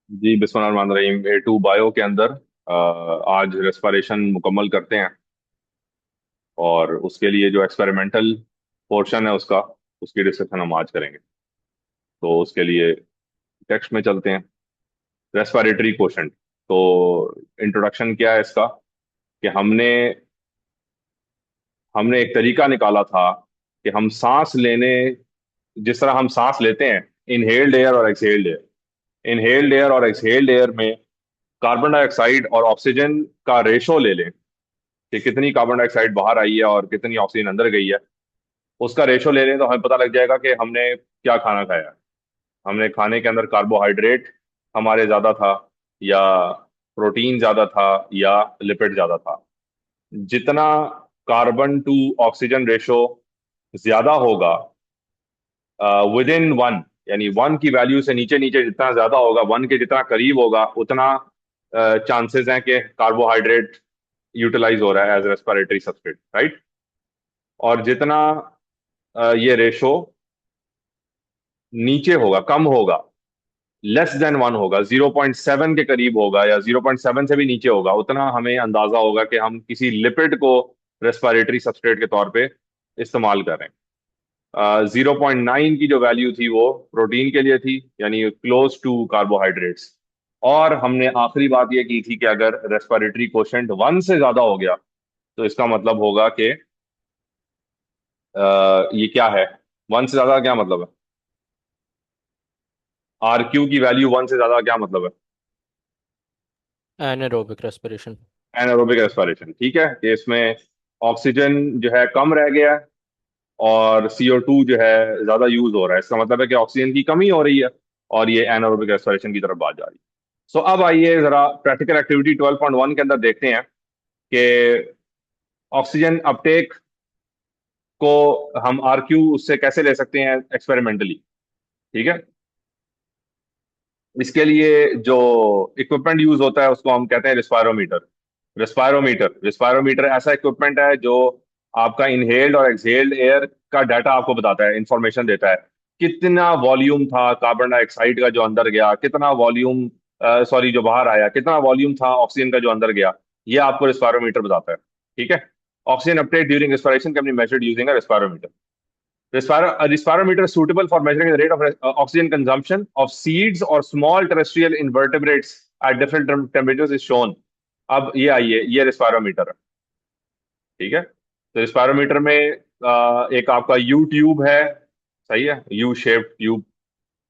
जी बिस्मिल्लाहिर्रहमानिर्रहीम। A2 bio के अंदर आज रेस्पिरेशन मुकम्मल करते हैं और उसके लिए जो एक्सपेरिमेंटल पोर्शन है उसका उसकी डिस्कशन हम आज करेंगे। तो उसके लिए टेक्स्ट में चलते हैं। Respiratory quotient. तो इंट्रोडक्शन क्या है इसका कि हमने हमने एक तरीका निकाला था कि हम सांस लेने जिस तरह हम सांस लेते हैं, इनहेल्ड एयर और एक्सहेल्ड एयर। इनहेल्ड एयर और एक्सहेल्ड एयर में कार्बन डाइऑक्साइड और ऑक्सीजन का रेशो ले लें कि कितनी कार्बन डाइऑक्साइड बाहर आई है और कितनी ऑक्सीजन अंदर गई है। उसका रेशो ले लें तो हमें पता लग जाएगा कि हमने क्या खाना खाया है। हमने खाने के अंदर कार्बोहाइड्रेट हमारे ज्यादा था, या प्रोटीन ज्यादा था, या लिपिड ज्यादा था। जितना कार्बन टू ऑक्सीजन रेशो ज्यादा होगा विद इन वन, यानी वन की वैल्यू से नीचे नीचे जितना ज्यादा होगा, वन के जितना करीब होगा, उतना चांसेस हैं कि कार्बोहाइड्रेट यूटिलाइज हो रहा है एज रेस्पिरेटरी सब्सट्रेट, राइट। और जितना ये रेशो नीचे होगा, कम होगा, लेस देन वन होगा, 0.7 के करीब होगा या 0.7 से भी नीचे होगा, उतना हमें अंदाजा होगा कि हम किसी लिपिड को रेस्पिरेटरी सबस्ट्रेट के तौर पे इस्तेमाल कर रहे हैं। 0.9 की जो वैल्यू थी वो प्रोटीन के लिए थी, यानी क्लोज टू कार्बोहाइड्रेट्स। और हमने आखिरी बात ये की थी कि अगर रेस्पिरेटरी कोशेंट 1 से ज्यादा हो गया तो इसका मतलब होगा कि ये क्या है, 1 से ज्यादा क्या मतलब है। RQ की वैल्यू 1 से ज्यादा क्या मतलब है। Anaerobic respiration. एनारोबिक रेस्पिरेशन, ठीक है, कि इसमें ऑक्सीजन जो है कम रह गया है और CO2 जो है ज्यादा यूज हो रहा है। इसका मतलब है कि ऑक्सीजन की कमी हो रही है और ये एनारोबिक रेस्पिरेशन की तरफ बात जा रही है। सो अब आइए जरा प्रैक्टिकल एक्टिविटी 12.1 के अंदर देखते हैं कि ऑक्सीजन अपटेक को हम RQ उससे कैसे ले सकते हैं एक्सपेरिमेंटली। ठीक है। इसके लिए जो इक्विपमेंट यूज होता है उसको हम कहते हैं रिस्पायरोमीटर। रिस्पायरोमीटर ऐसा इक्विपमेंट है जो आपका इनहेल्ड और एक्सहेल्ड एयर का डाटा आपको बताता है, इंफॉर्मेशन देता है। कितना वॉल्यूम था कार्बन डाइऑक्साइड का जो अंदर गया, कितना वॉल्यूम, सॉरी, जो बाहर आया, कितना वॉल्यूम था ऑक्सीजन का जो अंदर गया, ये आपको रिस्पायरोमीटर बताता है। ठीक है। Oxygen uptake during respiration can be measured using a respirometer. A respirometer is suitable for measuring the rate of oxygen consumption of seeds or small terrestrial invertebrates at different temperatures is shown। अब ये आइए, ये रिस्पायरोमीटर है। ठीक है। तो रिस्पायरोमीटर में एक आपका यू ट्यूब है, सही है, यू शेप्ड ट्यूब।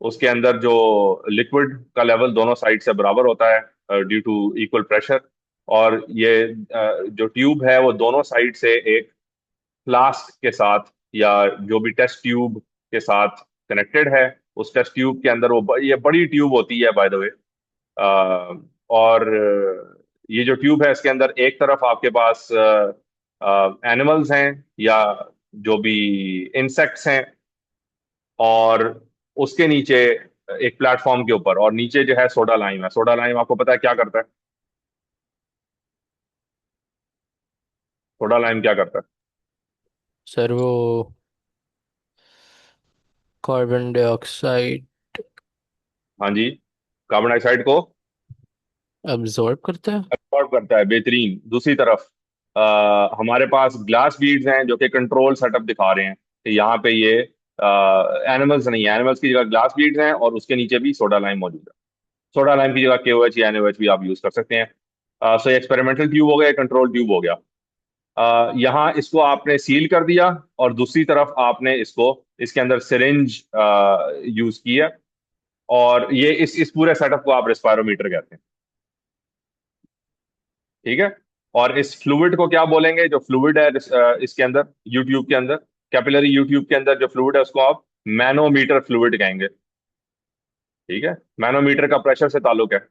उसके अंदर जो लिक्विड का लेवल दोनों साइड से बराबर होता है ड्यू टू इक्वल प्रेशर। और ये जो ट्यूब है वो दोनों साइड से एक फ्लास्क के साथ या जो भी टेस्ट ट्यूब के साथ कनेक्टेड है। उस टेस्ट ट्यूब के अंदर ये बड़ी ट्यूब होती है बाय द वे। और ये जो ट्यूब है इसके अंदर एक तरफ आपके पास एनिमल्स हैं या जो भी इंसेक्ट्स हैं, और उसके नीचे एक प्लेटफॉर्म के ऊपर, और नीचे जो है सोडा लाइम है। सोडा लाइम आपको पता है क्या करता है। सोडा लाइम क्या करता है। सर वो कार्बन डाइऑक्साइड हाँ जी, कार्बन डाइऑक्साइड को अब्जॉर्ब करता है। एब्सॉर्ब करता है। बेहतरीन। दूसरी तरफ हमारे पास ग्लास बीड्स हैं जो कि कंट्रोल सेटअप दिखा रहे हैं कि यहाँ पे ये एनिमल्स नहीं है, एनिमल्स की जगह ग्लास बीड्स हैं और उसके नीचे भी सोडा लाइम मौजूद है। सोडा लाइम की जगह KOH या NaOH भी आप यूज कर सकते हैं। सो एक्सपेरिमेंटल ट्यूब हो गया, कंट्रोल ट्यूब हो गया। यहाँ इसको आपने सील कर दिया और दूसरी तरफ आपने इसको, इसके अंदर सिरिंज यूज की है। और ये इस पूरे सेटअप को आप रेस्पायरोमीटर कहते हैं। ठीक है। और इस फ्लूइड को क्या बोलेंगे, जो फ्लूइड है इसके अंदर, यूट्यूब के अंदर, कैपिलरी यूट्यूब के अंदर जो फ्लूइड है उसको आप मैनोमीटर फ्लूइड कहेंगे। ठीक है। मैनोमीटर का प्रेशर से ताल्लुक है।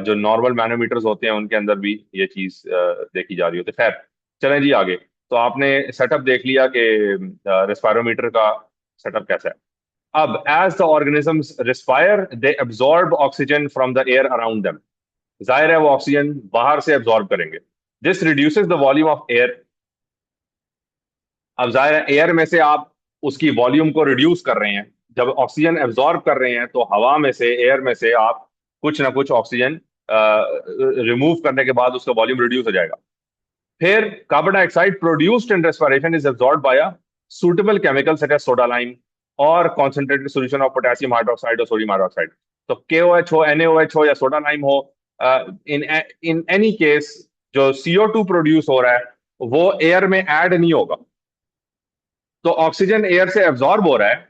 जो नॉर्मल मैनोमीटर्स होते हैं उनके अंदर भी ये चीज देखी जा रही होती है। खैर, चलें जी आगे। तो आपने सेटअप देख लिया कि रेस्पायरोमीटर का सेटअप कैसा है। अब as the organisms respire they absorb oxygen from the air around them. जाहिर है वो ऑक्सीजन बाहर से एब्जॉर्ब करेंगे। This reduces the volume of air. अब जाहिर है एयर में से आप उसकी वॉल्यूम को रिड्यूस कर रहे हैं। जब ऑक्सीजन एब्जॉर्ब कर रहे हैं तो हवा में से, एयर में से आप कुछ ना कुछ ऑक्सीजन रिमूव करने के बाद उसका वॉल्यूम रिड्यूस हो जाएगा। फिर carbon dioxide produced in respiration is absorbed by a suitable chemical such as soda lime और concentrated solution of potassium hydroxide और सोडियम हाइड्रोक्साइड। तो KOH हो, NaOH हो या सोडा लाइम हो, इन इन एनी केस जो CO2 प्रोड्यूस हो रहा है वो एयर में ऐड नहीं होगा। तो ऑक्सीजन एयर से एब्जॉर्ब हो रहा है,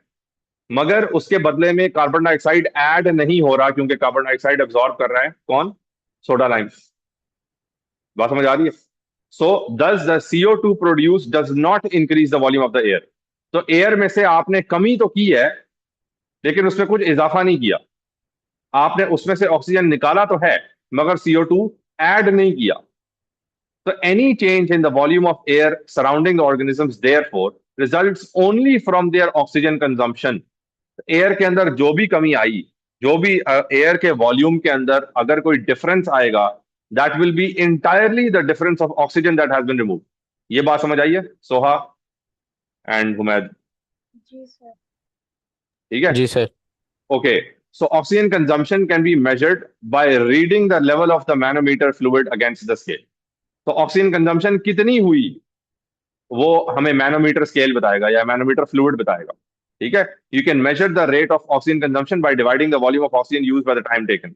मगर उसके बदले में कार्बन डाइऑक्साइड ऐड नहीं हो रहा, क्योंकि कार्बन डाइऑक्साइड एब्जॉर्ब कर रहा है कौन? Soda lime. बात समझ आ रही है? सो दस the CO2 produce does not increase the volume of the air. तो एयर में से आपने कमी तो की है, लेकिन उसमें कुछ इजाफा नहीं किया। आपने उसमें से ऑक्सीजन निकाला तो है, मगर CO2 ऐड नहीं किया। तो any change in the volume of air surrounding the organisms therefore results only from their oxygen consumption। Air के अंदर जो भी कमी आई, जो भी एयर के वॉल्यूम के अंदर अगर कोई डिफरेंस आएगा, that will be entirely the difference of oxygen that has been remove. ये बात समझ आई है सोहा एंड हुमैद? जी सर। ठीक है, जी sir. Okay. So oxygen consumption can be measured by reading the level of the manometer fluid against the scale. तो ऑक्सीजन कंजम्पशन कितनी हुई वो हमें मैनोमीटर स्केल बताएगा या मैनोमीटर फ्लूइड बताएगा। ठीक है, you can measure the rate of oxygen consumption by dividing the volume of oxygen used by the time taken.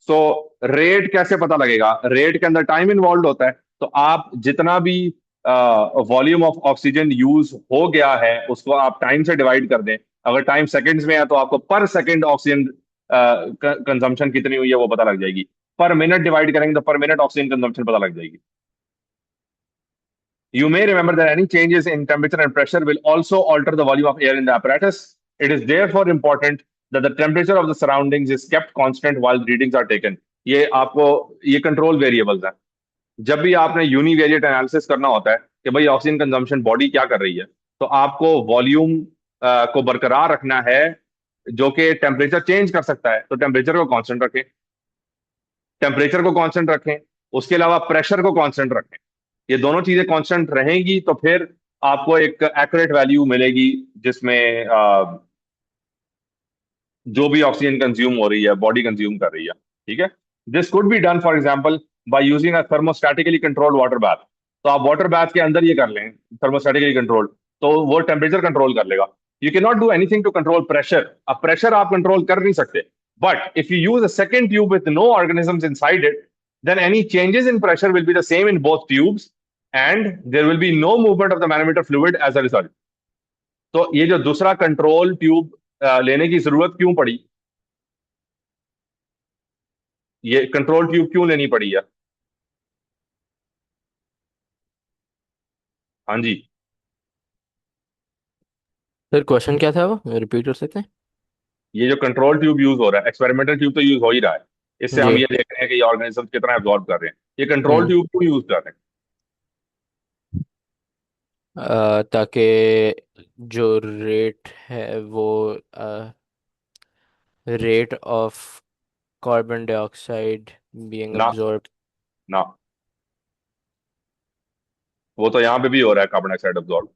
So rate कैसे पता लगेगा? रेट के अंदर टाइम इन्वॉल्व होता है। तो आप जितना भी वॉल्यूम ऑफ ऑक्सीजन यूज हो गया है उसको आप टाइम से डिवाइड कर दें। अगर टाइम सेकंड्स में है तो आपको पर सेकंड ऑक्सीजन कंजम्पशन कितनी हुई है वो पता लग जाएगी। पर मिनट डिवाइड करेंगे तो पर मिनट ऑक्सीजन कंजम्पशन पता लग जाएगी। You may remember that any changes in temperature and pressure will also alter the volume of air in the apparatus. It is therefore important that the temperature of the surroundings is kept constant while readings are taken. ये आपको ये control variables हैं। जब भी आपने univariate analysis करना होता है कि भाई ऑक्सीजन कंजम्पशन बॉडी क्या कर रही है, तो आपको वॉल्यूम को बरकरार रखना है, जो कि टेम्परेचर चेंज कर सकता है। तो टेम्परेचर को कांस्टेंट रखें, टेम्परेचर को कांस्टेंट रखें, उसके अलावा प्रेशर को कांस्टेंट रखें। ये दोनों चीजें कांस्टेंट रहेंगी तो फिर आपको एक एक्यूरेट वैल्यू मिलेगी जिसमें जो भी ऑक्सीजन कंज्यूम हो रही है बॉडी कंज्यूम कर रही है। ठीक है, this could be done for example by using a thermostatically controlled water bath. तो आप वाटर बाथ के अंदर ये कर लें थर्मोस्टैटिकली कंट्रोल, तो वो टेम्परेचर कंट्रोल कर लेगा। You can not do anything to control pressure. अब प्रेशर आप कंट्रोल कर नहीं सकते, but if you use a second tube with no organisms inside it, then any changes in pressure will be the same in both tubes and there will be no movement of the manometer fluid as a result। तो ये जो दूसरा control tube लेने की जरूरत क्यों पड़ी, ये कंट्रोल ट्यूब क्यों लेनी पड़ी है? हाँ जी, सर क्वेश्चन क्या था वो रिपीट कर सकते हैं? ये जो कंट्रोल ट्यूब यूज हो रहा है, एक्सपेरिमेंटल ट्यूब तो यूज हो ही रहा है, इससे हम जी। ये देख रहे हैं कि ये ऑर्गेनिज्म कितना एब्जॉर्ब कर रहे हैं। ये कंट्रोल हम्म। ट्यूब क्यों यूज कर रहे हैं? ताकि जो रेट है वो rate of carbon dioxide being ना अब्जॉर्ब। ना, वो तो यहाँ पे भी हो रहा है कार्बन डाइऑक्साइड एब्जॉर्ब,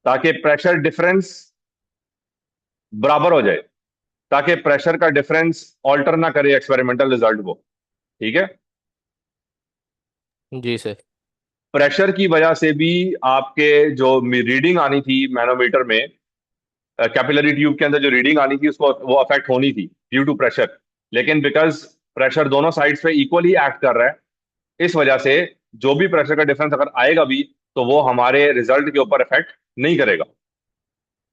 ताकि प्रेशर डिफरेंस बराबर हो जाए, ताकि प्रेशर का डिफरेंस ऑल्टर ना करे एक्सपेरिमेंटल रिजल्ट को। ठीक है, जी सर। प्रेशर की वजह से भी आपके जो रीडिंग आनी थी मैनोमीटर में, कैपिलरी ट्यूब के अंदर जो रीडिंग आनी थी उसको वो अफेक्ट होनी थी ड्यू टू प्रेशर। लेकिन बिकॉज प्रेशर दोनों साइड्स पे इक्वली एक्ट कर रहा है, इस वजह से जो भी प्रेशर का डिफरेंस अगर आएगा भी तो वो हमारे रिजल्ट के ऊपर इफेक्ट नहीं करेगा।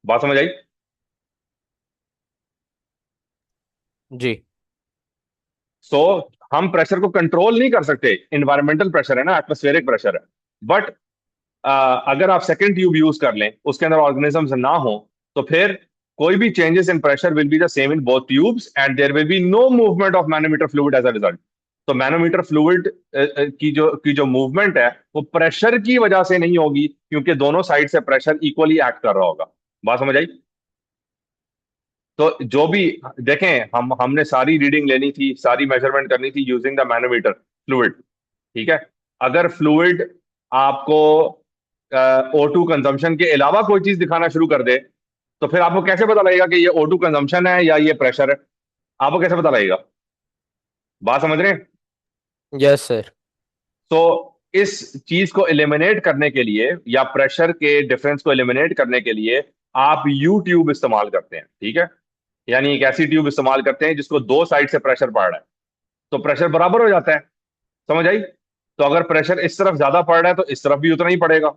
बात समझ आई? जी। सो हम प्रेशर को कंट्रोल नहीं कर सकते, इन्वायरमेंटल प्रेशर है ना, एटमोस्फेरिक प्रेशर है। बट अगर आप सेकेंड ट्यूब यूज कर लें, उसके अंदर ऑर्गेनिजम्स ना हो, तो फिर कोई भी changes in pressure will be the same in both tubes and there will be no movement of manometer fluid as a result. तो मैनोमीटर फ्लूइड की जो मूवमेंट है वो प्रेशर की वजह से नहीं होगी, क्योंकि दोनों साइड से प्रेशर इक्वली एक्ट कर रहा होगा। बात समझ आई? तो जो भी देखें, हमने सारी रीडिंग लेनी थी, सारी मेजरमेंट करनी थी यूजिंग द मैनोमीटर फ्लूइड। ठीक है, अगर फ्लूइड आपको O2 कंजम्पशन के अलावा कोई चीज दिखाना शुरू कर दे, तो फिर आपको कैसे पता लगेगा कि ये O2 कंजम्पशन है या ये प्रेशर है? आपको कैसे पता लगेगा? बात समझ रहे हैं? Yes sir. तो इस चीज को एलिमिनेट करने के लिए या प्रेशर के डिफरेंस को एलिमिनेट करने के लिए आप यू ट्यूब इस्तेमाल करते हैं, ठीक है? यानी एक ऐसी ट्यूब इस्तेमाल करते हैं जिसको दो साइड से प्रेशर पड़ रहा है, तो प्रेशर बराबर हो जाता है। समझ आई? तो अगर प्रेशर इस तरफ ज्यादा पड़ रहा है तो इस तरफ भी उतना ही पड़ेगा,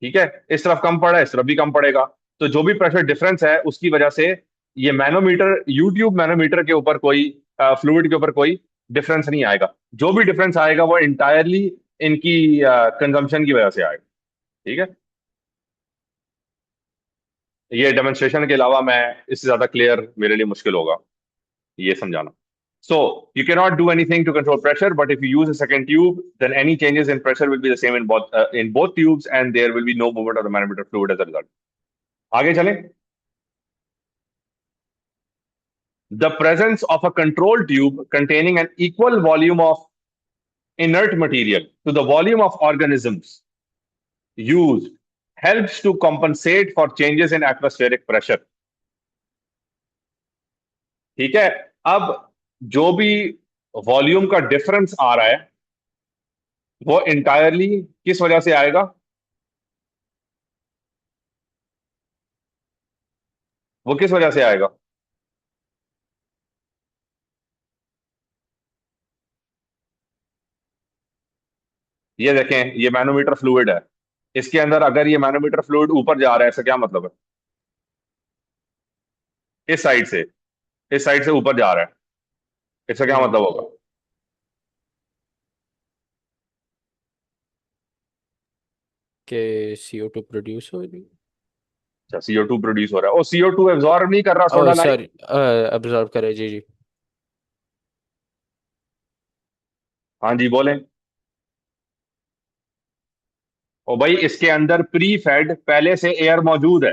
ठीक है? इस तरफ कम पड़ रहा है, इस तरफ भी कम पड़ेगा। तो जो भी प्रेशर डिफरेंस है उसकी वजह से ये मैनोमीटर, यूट्यूब मैनोमीटर के ऊपर कोई, फ्लूइड के ऊपर कोई डिफरेंस नहीं आएगा। जो भी डिफरेंस आएगा वो इंटायरली इनकी कंजम्पशन की वजह से आएगा, ठीक है? ये डेमोन्स्ट्रेशन के अलावा मैं इससे ज्यादा क्लियर मेरे लिए मुश्किल होगा ये समझाना. So you cannot do anything to control pressure, but if you use a second tube, then any changes in pressure will be the same in both tubes, and there will be no movement of the manometer fluid as a result. आगे चलें. The presence of a control tube containing an equal volume of inert material to the volume of organisms used helps to compensate for changes in atmospheric pressure. ठीक है? अब जो भी volume का difference आ रहा है वो इंटायरली किस वजह से आएगा? वो किस वजह से आएगा? ये देखें, ये मैनोमीटर फ्लूइड है, इसके अंदर अगर ये मैनोमीटर फ्लूइड ऊपर जा रहा है, इसका क्या मतलब है? इस साइड से, इस साइड से ऊपर जा रहा है, इसका क्या हम्म, मतलब होगा? के CO2 प्रोड्यूस हो रही। अच्छा, CO2 प्रोड्यूस हो रहा है, और CO2 एब्जॉर्ब नहीं कर रहा ओ सोडा लाइम. सॉरी, अब्जॉर्ब करे, जी जी। हाँ जी, बोलें. और भाई इसके अंदर प्री फेड पहले से एयर मौजूद है.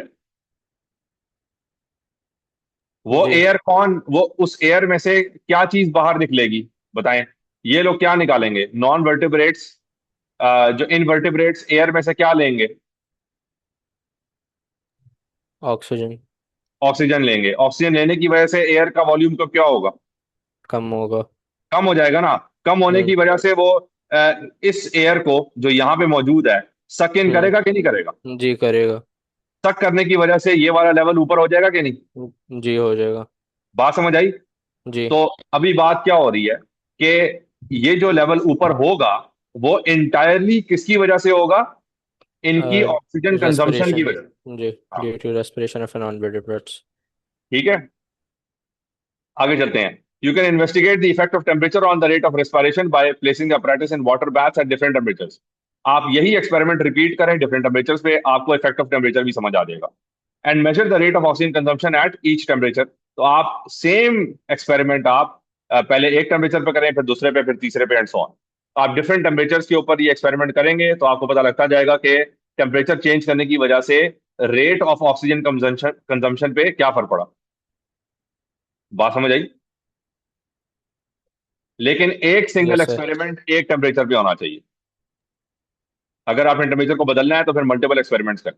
वो जी। एयर कौन, वो उस एयर में से क्या चीज बाहर निकलेगी? बताएं. ये लोग क्या निकालेंगे? नॉन वर्टिब्रेट्स, जो इनवर्टिब्रेट्स एयर में से क्या लेंगे? ऑक्सीजन। ऑक्सीजन लेंगे. ऑक्सीजन लेने की वजह से एयर का वॉल्यूम तो क्या होगा? कम होगा। कम हो जाएगा ना. कम होने हम्म। की वजह से वो इस एयर को जो यहाँ पे मौजूद है सक इन करेगा कि नहीं करेगा? जी करेगा। सक करने की वजह से ये वाला लेवल ऊपर हो जाएगा कि नहीं? जी हो जाएगा। बात समझ आई? जी। तो अभी बात क्या हो रही है कि ये जो लेवल ऊपर होगा वो इंटायरली किसकी वजह से होगा? इनकी ऑक्सीजन कंजम्पशन की रेस्पिरेशन। वजह से. जी। हाँ, due to respiration of non breath. ठीक है. आगे चलते हैं. You can investigate the effect of temperature on the rate of respiration by placing the apparatus in water baths at different temperatures. आप यही एक्सपेरिमेंट रिपीट करें डिफरेंट टेम्परेचर्स पे, आपको इफेक्ट ऑफ टेम्परेचर भी समझ आ जाएगा. And measure the rate of oxygen consumption at each temperature. तो आप सेम एक्सपेरिमेंट आप पहले एक टेम्परेचर पे करें, फिर दूसरे पे, फिर तीसरे पे, एंड सो ऑन. आप डिफरेंट टेम्परेचर्स के ऊपर ये एक्सपेरिमेंट करेंगे तो आपको पता लगता जाएगा कि टेम्परेचर चेंज करने की वजह से rate of oxygen consumption consumption पे क्या फर्क पड़ा. बात समझ आई? लेकिन एक सिंगल यस सर। एक्सपेरिमेंट एक टेम्परेचर पे होना चाहिए. अगर आपने टेम्परेचर को बदलना है तो फिर मल्टीपल एक्सपेरिमेंट्स करें.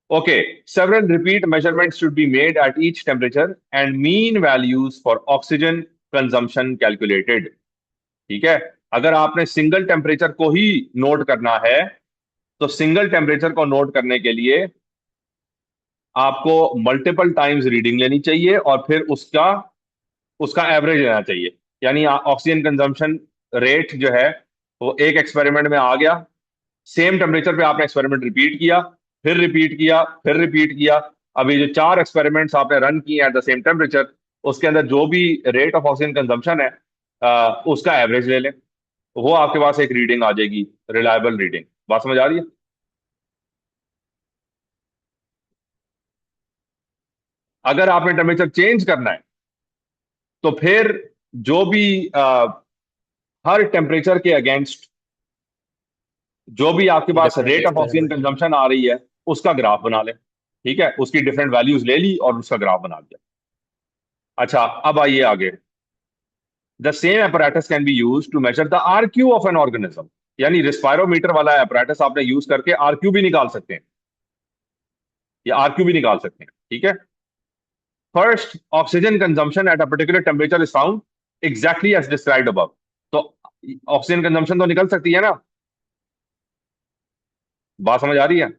Okay. Several repeat measurements should be made at each temperature and mean values for oxygen consumption calculated. ठीक है? अगर आपने सिंगल टेम्परेचर को ही नोट करना है तो सिंगल टेम्परेचर को नोट करने के लिए आपको मल्टीपल टाइम्स रीडिंग लेनी चाहिए और फिर उसका उसका एवरेज लेना चाहिए. यानी ऑक्सीजन कंजम्पशन रेट जो है वो एक एक्सपेरिमेंट में आ गया, सेम टेम्परेचर पे आपने एक्सपेरिमेंट रिपीट किया, फिर रिपीट किया, फिर रिपीट किया. अभी जो चार एक्सपेरिमेंट्स आपने रन किए एट द सेम टेम्परेचर, उसके अंदर जो भी रेट ऑफ ऑक्सीजन कंजम्पशन है उसका एवरेज ले लें. वो आपके पास एक रीडिंग आ जाएगी, रिलायबल रीडिंग. बात समझ आ रही है? अगर आपने टेम्परेचर चेंज करना है तो फिर जो भी हर टेम्परेचर के अगेंस्ट जो भी आपके पास different rate of oxygen experiment. Consumption आ रही है उसका ग्राफ बना लें. ठीक है? उसकी डिफरेंट वैल्यूज ले ली और उसका ग्राफ बना दिया. अच्छा, अब आइए आगे. The same apparatus can be use to measure the RQ of an organism. यानी रिस्पायरोमीटर वाला apparatus आपने यूज करके RQ भी निकाल सकते हैं. या आरक्यू भी निकाल सकते हैं, ठीक है। First, oxygen consumption at a particular temperature is found exactly as described above. तो ऑक्सीजन कंजम्पशन तो निकल सकती है ना, बात समझ आ रही है।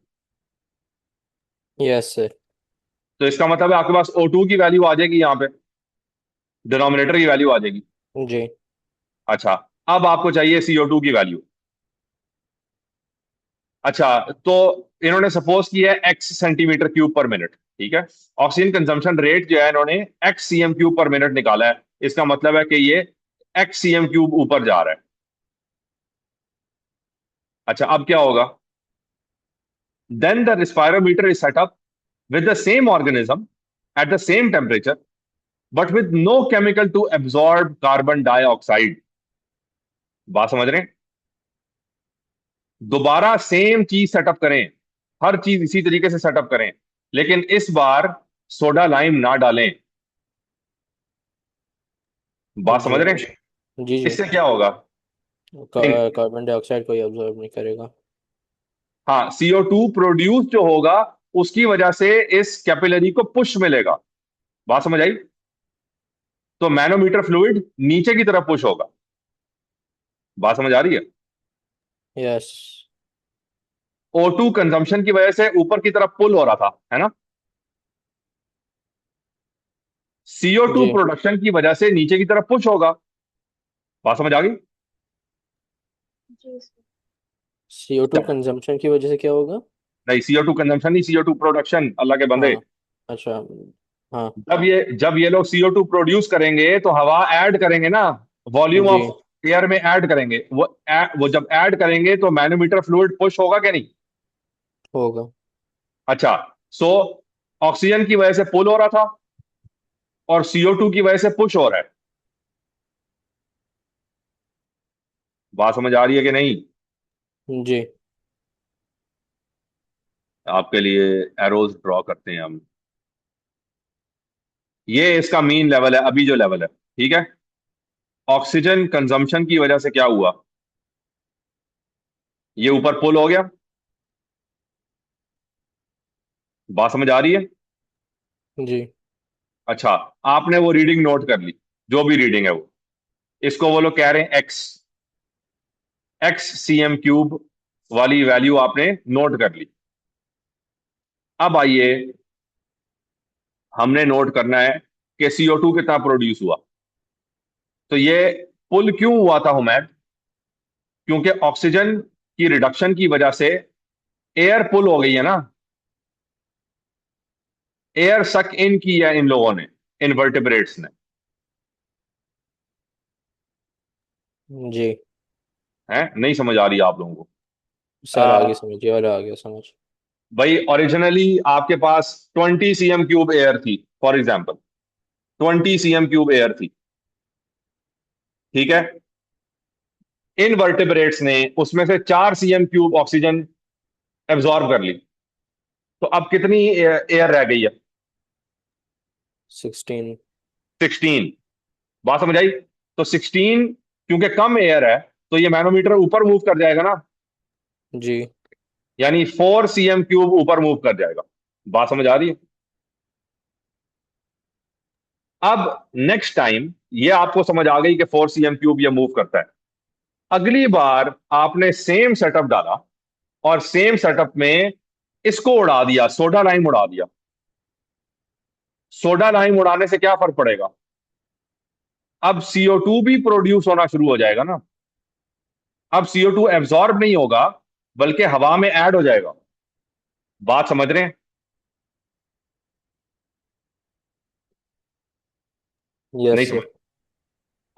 Yes sir. तो इसका मतलब है आपके पास O2 की वैल्यू आ जाएगी, यहाँ पे डिनोमिनेटर की वैल्यू आ जाएगी। जी अच्छा, अब आपको चाहिए CO2 की वैल्यू। अच्छा, तो इन्होंने सपोज किया है x सेंटीमीटर क्यूब पर मिनट, ठीक है। ऑक्सीजन कंजम्पशन रेट जो है इन्होंने x सीएम क्यूब पर मिनट निकाला है। इसका मतलब है कि ये x सीएम क्यूब ऊपर जा रहा है। अच्छा, अब क्या होगा? Then the respirometer is set up with the same organism at the same temperature but with no chemical to absorb carbon dioxide. बात समझ रहे हैं? दोबारा सेम चीज सेटअप करें, हर चीज इसी तरीके से सेटअप करें, लेकिन इस बार सोडा लाइम ना डालें। बात जी समझ रहे हैं? जी जी। इससे क्या होगा? थिंक। कार्बन डाइऑक्साइड कोई ऑब्जर्व नहीं करेगा। हाँ, CO2 प्रोड्यूस जो होगा उसकी वजह से इस कैपिलरी को पुश मिलेगा। बात समझ आई? तो मैनोमीटर फ्लूइड नीचे की तरफ पुश होगा। बात समझ आ रही है? यस O2 कंजम्पशन की वजह से ऊपर की तरफ पुल हो रहा था, है ना। CO2 जी। प्रोडक्शन की वजह से नीचे की तरफ पुश होगा। बात समझ आ गई? CO2 कंजम्पशन की वजह से क्या होगा? नहीं, CO2 कंजम्पशन नहीं, CO2 प्रोडक्शन, अल्लाह के बंदे। हाँ। अच्छा। हाँ। जब ये लोग CO2 प्रोड्यूस करेंगे तो हवा ऐड करेंगे ना, वॉल्यूम जी ऑफ एयर में ऐड करेंगे। वो जब ऐड करेंगे तो मैनोमीटर फ्लूइड पुश होगा क्या नहीं? होगा। अच्छा, सो ऑक्सीजन की वजह से पुल हो रहा था और CO2 की वजह से पुश हो रहा है। बात समझ आ रही है कि नहीं? जी आपके लिए एरोज ड्रॉ करते हैं हम। ये इसका मीन लेवल है, अभी जो लेवल है, ठीक है। ऑक्सीजन कंजम्पशन की वजह से क्या हुआ? ये ऊपर पुल हो गया। बात समझ आ रही है? जी अच्छा, आपने वो रीडिंग नोट कर ली, जो भी रीडिंग है वो। इसको वो लोग कह रहे हैं एक्स। एक्स सीएम क्यूब वाली वैल्यू आपने नोट कर ली। अब आइए, हमने नोट करना है कि CO2 कितना प्रोड्यूस हुआ। तो ये पुल क्यों हुआ था हुमैद? क्योंकि ऑक्सीजन की रिडक्शन की वजह से एयर पुल हो गई है ना। एयर सक इन की है इन लोगों ने, इनवर्टिब्रेट्स ने। जी। है नहीं समझ आ रही आप लोगों को? सर आगे समझिए, और आगे समझ। भाई, ओरिजिनली आपके पास 20 सीएम क्यूब एयर थी, for example 20 CM cube air थी, ठीक है। इन वर्टिब्रेट्स ने उसमें से 4 सीएम क्यूब ऑक्सीजन एब्जॉर्ब कर ली। तो अब कितनी एयर रह गई है? 16। 16। बात समझ आई? तो 16, क्योंकि कम एयर है, तो ये मैनोमीटर ऊपर मूव कर जाएगा ना, जी यानी 4 सीएम क्यूब ऊपर मूव कर जाएगा। बात समझ आ रही है? अब नेक्स्ट टाइम ये आपको समझ आ गई कि 4 सीएम क्यूब ये मूव करता है। अगली बार आपने सेम सेटअप डाला और सेम सेटअप में इसको उड़ा दिया, सोडा लाइम उड़ा दिया। सोडा लाइम उड़ाने से क्या फर्क पड़ेगा? अब CO2 भी प्रोड्यूस होना शुरू हो जाएगा ना। अब CO2 एब्जॉर्ब नहीं होगा, बल्कि हवा में ऐड हो जाएगा। बात समझ रहे हैं? नहीं यस समझ? सर।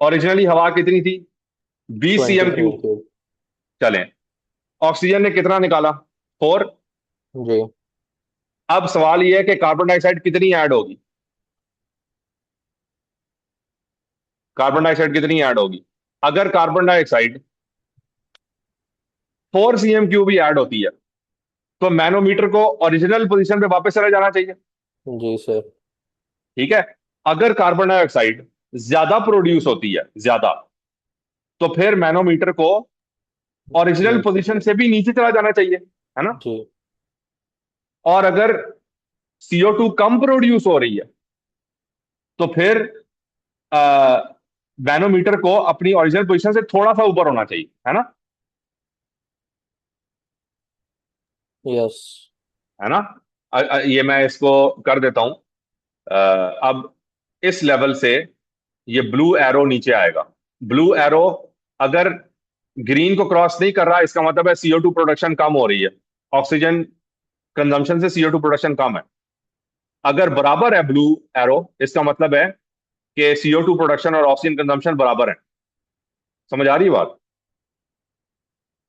ओरिजिनली हवा कितनी थी? 20 सीएम 27 क्यूब। क्यूब। चलें, ऑक्सीजन ने कितना निकाला? 4। जी अब सवाल यह है कि कार्बन डाइऑक्साइड कितनी ऐड होगी? कार्बन डाइऑक्साइड कितनी ऐड होगी? अगर कार्बन डाइऑक्साइड 4 सीएम क्यूब भी ऐड होती है, तो मैनोमीटर को ओरिजिनल पोजीशन पे वापस चला जाना चाहिए, जी सर। ठीक है। अगर कार्बन डाइऑक्साइड ज्यादा प्रोड्यूस होती है, ज्यादा, तो फिर मैनोमीटर को ओरिजिनल नीचे। पोजीशन से भी नीचे चला जाना चाहिए, है ना। जी और अगर CO2 कम प्रोड्यूस हो रही है, तो फिर मैनोमीटर को अपनी ओरिजिनल पोजीशन से थोड़ा सा ऊपर होना चाहिए, है ना? यस। है ना? ये मैं इसको कर देता हूं। अब इस लेवल से ये ब्लू एरो नीचे आएगा। ब्लू एरो अगर ग्रीन को क्रॉस नहीं कर रहा, इसका मतलब है CO2 प्रोडक्शन कम हो रही है। ऑक्सीजन कंजम्पशन से CO2 प्रोडक्शन कम है। अगर बराबर है ब्लू एरो, इसका मतलब है कि CO2 प्रोडक्शन और ऑक्सीजन कंजम्पशन बराबर है। समझ आ रही है बात?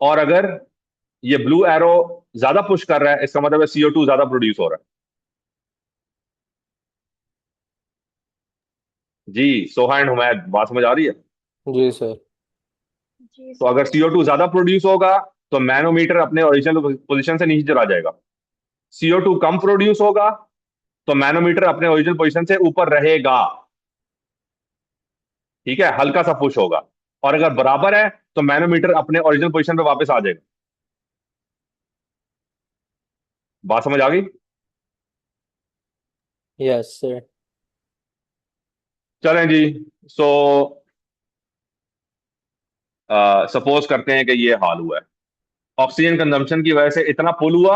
और अगर ये ब्लू एरो ज्यादा पुश कर रहा है, इसका मतलब है CO2 ज्यादा प्रोड्यूस हो रहा है। जी, सोहा एंड हुमैद, बात समझ आ रही है? जी सर। जी तो अगर सर। CO2 ज्यादा प्रोड्यूस होगा तो मैनोमीटर अपने ओरिजिनल पोजीशन से नीचे चला जाएगा। CO2 कम प्रोड्यूस होगा तो मैनोमीटर अपने ओरिजिनल पोजीशन से ऊपर रहेगा। ठीक है, हल्का सा पुश होगा। और अगर बराबर है तो मैनोमीटर अपने ओरिजिनल पोजीशन पे वापस आ जाएगा। बात समझ आ गई? Yes sir. चलें जी। सो सपोज करते हैं कि ये हाल हुआ है, ऑक्सीजन कंजम्पशन की वजह से इतना पुल हुआ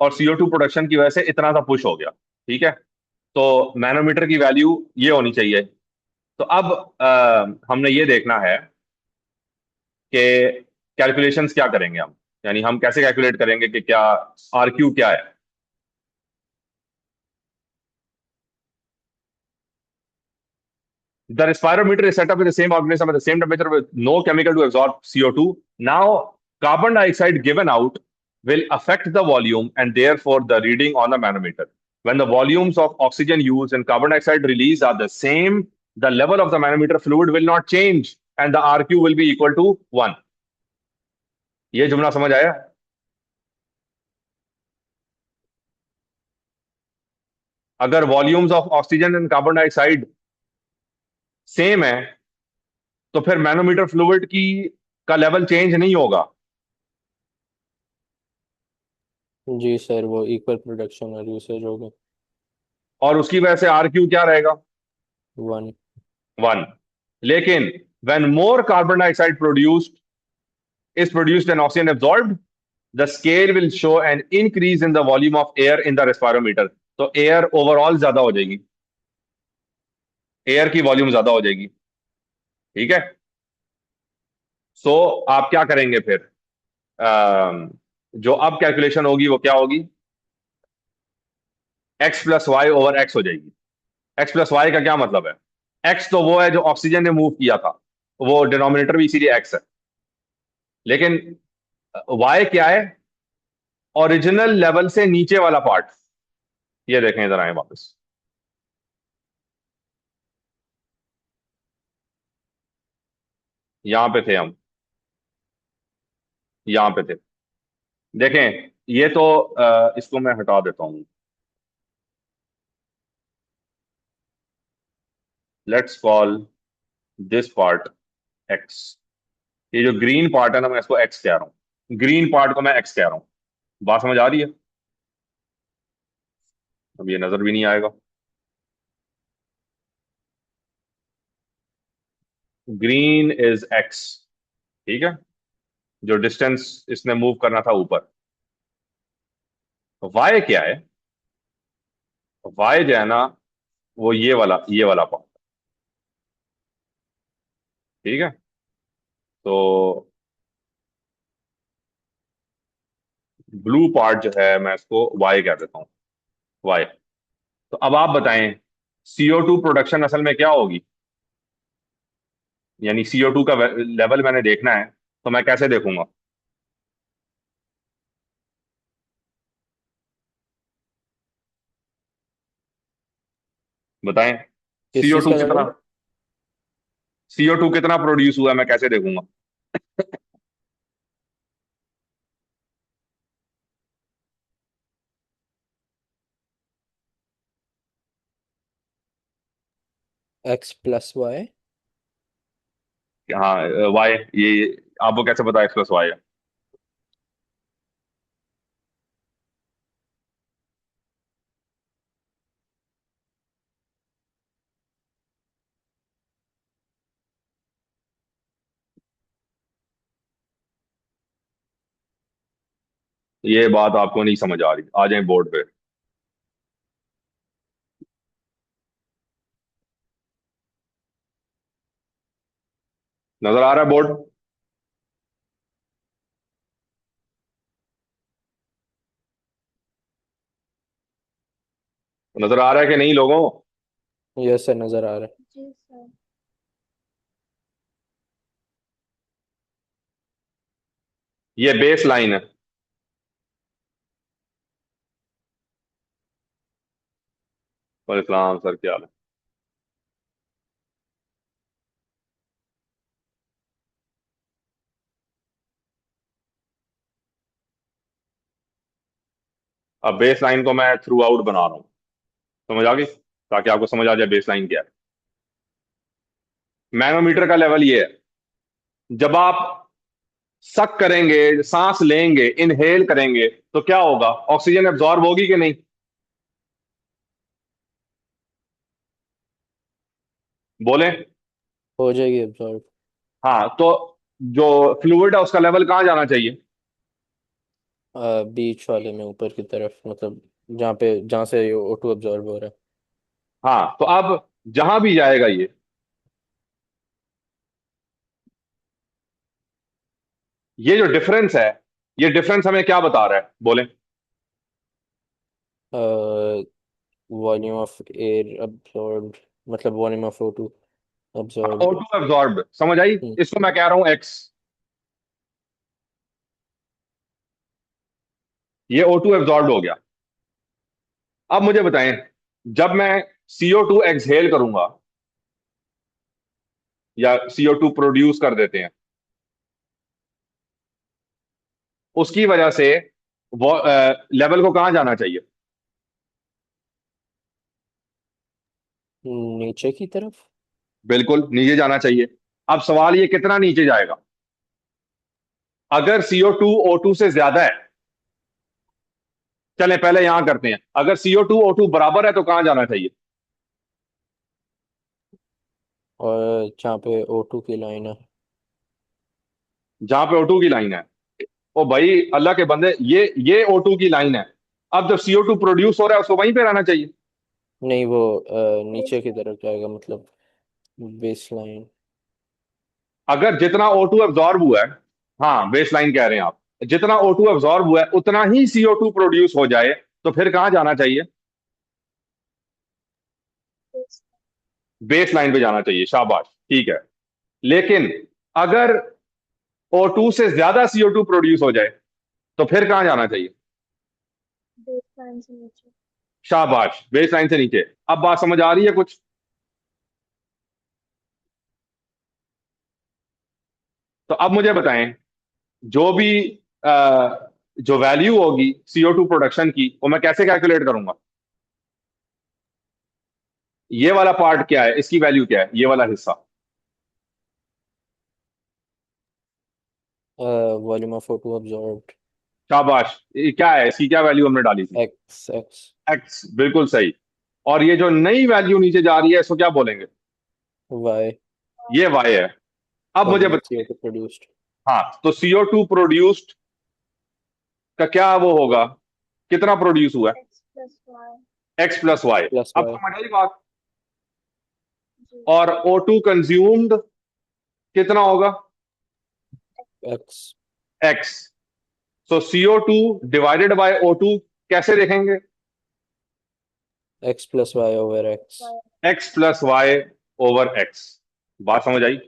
और CO2 प्रोडक्शन की वजह से इतना सा पुश हो गया। ठीक है, तो मैनोमीटर की वैल्यू ये होनी चाहिए। तो अब हमने ये देखना है कि कैलकुलेशंस क्या करेंगे हम, यानी हम कैसे कैलकुलेट करेंगे कि क्या RQ क्या है। The respirometer is set up with the same organism at the same temperature with no chemical to absorb CO2. Now, carbon dioxide given out will affect the volume and therefore the reading on the manometer. When the volumes of oxygen used and carbon dioxide released are the same, the level of the manometer fluid will not change and the RQ will be equal to 1. ये जुमला समझ आया? अगर volumes of oxygen and carbon dioxide same है तो फिर manometer fluid की का लेवल चेंज नहीं होगा। जी सर, वो इक्वल प्रोडक्शन और यूसेज होगा। और उसकी वजह से RQ क्या रहेगा? 1। 1. लेकिन when more carbon dioxide produced and oxygen absorbed, the scale will show an increase in the volume of air in the respirometer. तो एयर ओवरऑल ज्यादा हो जाएगी, एयर की वॉल्यूम ज्यादा हो जाएगी। ठीक है, सो आप क्या करेंगे फिर? जो अब कैलकुलेशन होगी वो क्या होगी? X plus Y over X हो जाएगी। एक्स प्लस वाई का क्या मतलब है? एक्स तो वो है जो ऑक्सीजन ने मूव किया था, वो डिनोमिनेटर भी इसीलिए एक्स है। लेकिन वाई क्या है? ओरिजिनल लेवल से नीचे वाला पार्ट। ये देखें, इधर आए वापस। यहां पे थे हम, यहां पे थे। देखें, ये तो इसको मैं हटा देता हूं। Let's call this part x. ये जो ग्रीन पार्ट है ना, मैं इसको एक्स कह रहा हूं, ग्रीन पार्ट को मैं एक्स कह रहा हूं। बात समझ आ रही है? अब ये नजर भी नहीं आएगा। Green is x. ठीक है, जो डिस्टेंस इसने मूव करना था ऊपर। वाई क्या है? वाई जो है ना, वो ये वाला पार्ट। ठीक है, तो ब्लू पार्ट जो है मैं इसको वाई कह देता हूँ, वाई। तो अब आप बताएं, CO2 प्रोडक्शन असल में क्या होगी? यानी CO2 का लेवल मैंने देखना है, तो मैं कैसे देखूंगा? बताएं, किस चीज CO2 का कितना, लेवल? CO2 कितना प्रोड्यूस हुआ है, मैं कैसे देखूंगा? X plus Y. हाँ, वाई। ये आपको कैसे पता एक्स प्लस वाई है? ये बात आपको नहीं समझ आ रही, आ जाए बोर्ड पे। नजर आ रहा है बोर्ड? नजर आ रहा है कि नहीं लोगों? यस सर, नजर आ रहा है। जी सर। ये बेस लाइन है। वालेकुम इस्लाम सर, क्या हाल है? अब बेस लाइन को मैं थ्रू आउट बना रहा हूँ, समझ आ गई? ताकि आपको समझ आ जाए बेस लाइन क्या है। मैनोमीटर का लेवल ये है, जब आप सक करेंगे, सांस लेंगे, इनहेल करेंगे, तो क्या होगा? ऑक्सीजन एब्जॉर्ब होगी कि नहीं? बोले। हो जाएगी एब्जॉर्ब। हाँ, तो जो फ्लूइड है उसका लेवल कहाँ जाना चाहिए? बीच वाले में ऊपर की तरफ, मतलब जहाँ से O2 एब्जॉर्ब हो रहा है। हाँ, तो अब जहां भी जाएगा ये जो डिफरेंस है, ये डिफरेंस हमें क्या बता रहा है? बोले। वॉल्यूम ऑफ एयर अब्जॉर्ब, मतलब वॉल्यूम ऑफ O2 ओ अब्जॉर्ब। टू एब्जॉर्ब समझ आई? इसको मैं कह रहा हूं एक्स। ये O2 एब्जॉर्ब हो गया। अब मुझे बताएं, जब मैं CO2 एक्सहेल करूंगा, या CO2 प्रोड्यूस कर देते हैं, उसकी वजह से वो लेवल को कहाँ जाना चाहिए? नीचे की तरफ। बिल्कुल नीचे जाना चाहिए। अब सवाल ये, कितना नीचे जाएगा? अगर CO2 O2 से ज्यादा है, चलें पहले यहां करते हैं, अगर CO2 O2 बराबर है तो कहां जाना चाहिए? और जहाँ पे O2 की लाइन है। जहां पे O2 की लाइन है। ओ भाई अल्लाह के बंदे, ये O2 की लाइन है। अब जब CO2 प्रोड्यूस हो रहा है उसको वहीं पे रहना चाहिए। नहीं, वो नीचे की बेसलाइन। तरफ जाएगा, मतलब बेस लाइन। अगर जितना O2 एब्जॉर्ब हुआ है, हाँ बेस लाइन कह रहे हैं आप, जितना O2 एब्जॉर्ब हुआ है उतना ही CO2 प्रोड्यूस हो जाए, तो फिर कहां जाना चाहिए? बेस लाइन पे जाना चाहिए, शाबाश, ठीक है। लेकिन अगर O2 से ज्यादा CO2 प्रोड्यूस हो जाए, तो फिर कहां जाना चाहिए? बेसलाइन से नीचे। शाबाश, बेस लाइन से नीचे। अब बात समझ आ रही है कुछ? तो अब मुझे बताएं, जो भी जो वैल्यू होगी CO2 प्रोडक्शन की, वो मैं कैसे कैलकुलेट करूंगा? ये वाला पार्ट क्या है, इसकी वैल्यू क्या है, ये वाला हिस्सा? Volume of O2 absorbed. शाबाश, ये क्या है, इसकी क्या वैल्यू हमने डाली थी? X x. एक्स, बिल्कुल सही। और ये जो नई वैल्यू नीचे जा रही है इसको क्या बोलेंगे? वाई, ये वाई है। अब मुझे वॉल्यूम ऑफ बताइए। CO2 produced. हाँ, तो CO2 प्रोड्यूस्ड का क्या वो होगा, कितना प्रोड्यूस हुआ है? X+Y। X plus Y. Plus अब वाई। समझ आई बात? जी। और O2 कंज्यूम्ड कितना होगा? X. X. So CO2 divided by O2 कैसे देखेंगे? X plus Y over X. Y। X plus Y over X. बात समझ आई?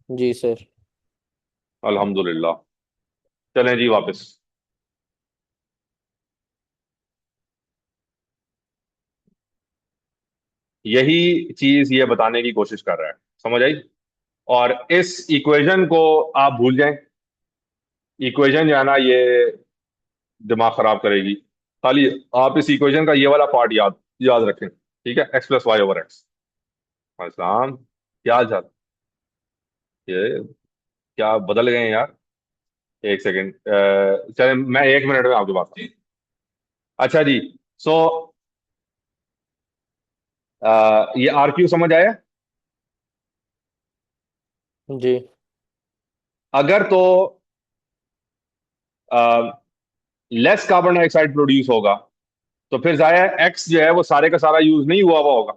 जी सर। अल्हम्दुलिल्लाह। चलें जी वापस। यही चीज ये बताने की कोशिश कर रहा है, समझ आई? और इस इक्वेशन को आप भूल जाएं। इक्वेशन जो है ना, ये दिमाग खराब करेगी। खाली आप इस इक्वेशन का ये वाला पार्ट याद याद रखें, ठीक है? X plus Y over X. सलाम, क्या हाल चाल? ये क्या बदल गए हैं यार? एक सेकंड, चले मैं 1 मिनट में आपके पास। अच्छा जी। सो ये RQ समझ आया? जी। अगर तो लेस कार्बन डाइऑक्साइड प्रोड्यूस होगा, तो फिर जाहिर है एक्स जो है वो सारे का सारा यूज नहीं हुआ होगा।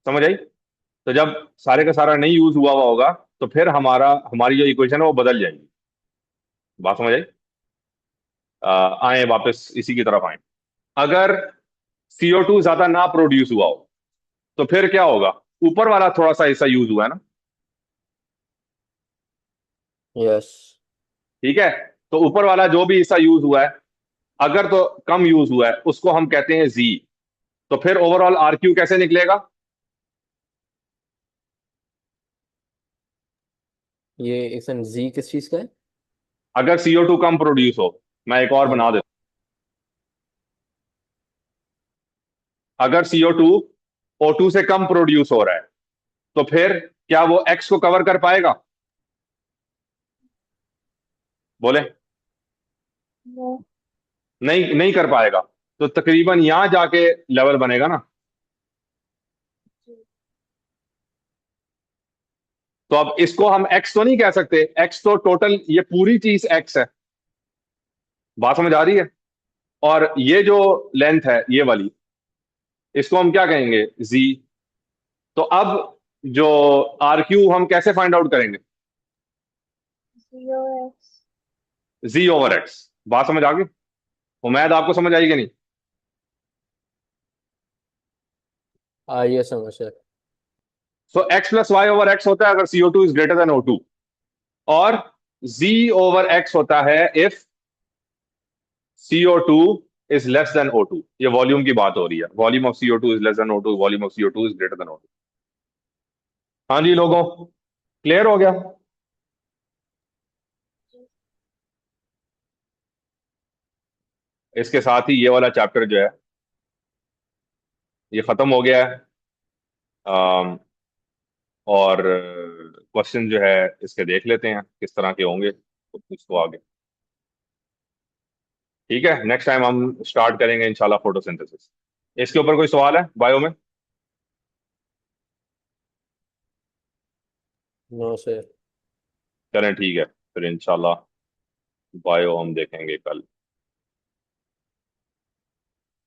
समझ आई? तो जब सारे का सारा नहीं यूज हुआ होगा, तो फिर हमारी जो इक्वेशन है वो बदल जाएगी। बात समझ आई? आए वापस इसी की तरफ आए। अगर CO2 ज्यादा ना प्रोड्यूस हुआ हो, तो फिर क्या होगा? ऊपर वाला थोड़ा सा हिस्सा यूज हुआ है ना। यस। ठीक है, तो ऊपर वाला जो भी हिस्सा यूज हुआ है, अगर तो कम यूज हुआ है, उसको हम कहते हैं जी। तो फिर ओवरऑल RQ कैसे निकलेगा? ये एक जी किस चीज का है? अगर CO2 कम प्रोड्यूस हो, मैं एक और हाँ बना जी। देता हूं। अगर CO2 O2 से कम प्रोड्यूस हो रहा है, तो फिर क्या वो एक्स को कवर कर पाएगा? बोले। नो। नहीं, नहीं कर पाएगा। तो तकरीबन यहां जाके लेवल बनेगा ना। जी। तो अब इसको हम एक्स तो नहीं कह सकते, एक्स तो टोटल ये पूरी चीज एक्स है। बात समझ आ रही है? और ये जो लेंथ है ये वाली, इसको हम क्या कहेंगे? जी। तो अब जो RQ हम कैसे फाइंड आउट करेंगे? 0x। Z/X। बात समझ आ गई? उम्मीद आपको समझ आएगी नहीं? आइए समझ है। सो X+Y/X होता है अगर CO2 is greater than O2, और Z/X होता है if CO2 is less than O2। ये वॉल्यूम की बात हो रही है। Volume of CO2 is less than O2, volume of CO2 is greater than O2। हाँ जी लोगों, क्लियर हो गया? इसके साथ ही ये वाला चैप्टर जो है ये खत्म हो गया है। अम, और क्वेश्चन जो है इसके देख लेते हैं किस तरह के होंगे, तो इसको आगे। ठीक है, नेक्स्ट टाइम हम स्टार्ट करेंगे इंशाल्लाह फोटोसिंथेसिस। इसके ऊपर कोई सवाल है बायो में? No sir. चलें ठीक है, फिर इंशाल्लाह बायो हम देखेंगे कल।